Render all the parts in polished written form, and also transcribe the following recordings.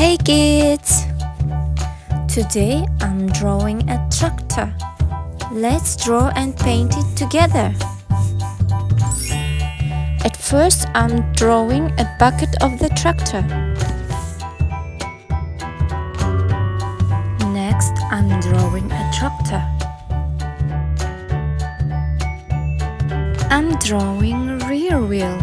Hey kids! Today I'm drawing a tractor. Let's draw and paint it together. At first I'm drawing a bucket of the tractor. Next I'm drawing a tractor. I'm drawing a rear wheel.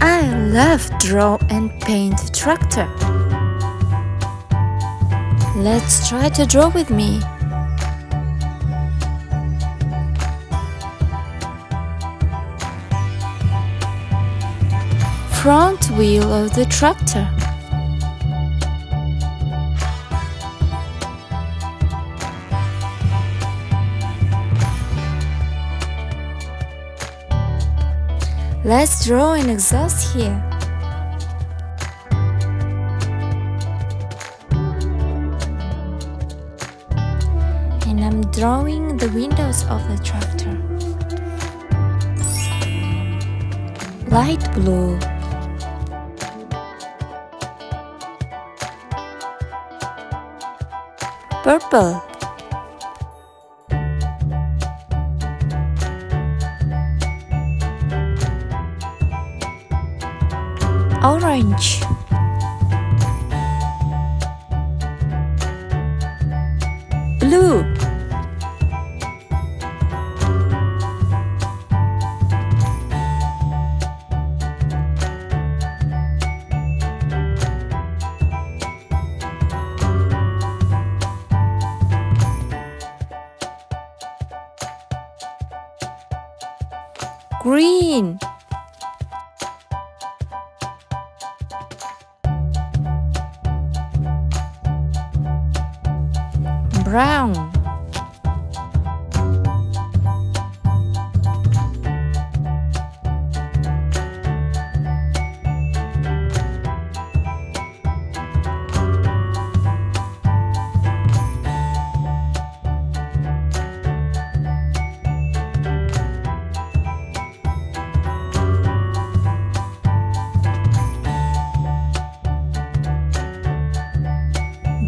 I love draw and paint tractor. Let's try to draw with me. Front wheel of the tractor. Let's draw an exhaust here. And I'm drawing the windows of the tractor. Light blue. Purple. Orange. Blue. Green. Brown.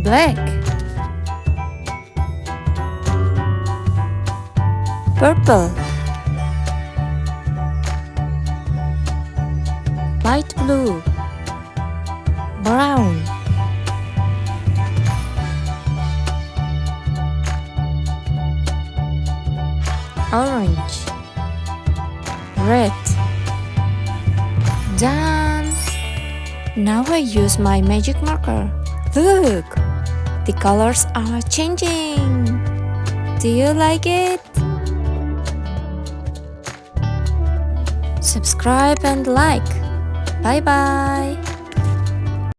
Black. Purple. Light blue. Brown. Orange. Red. Done! Now I use my magic marker. Look! The colors are changing! Do you like it? Subscribe and like. Bye bye.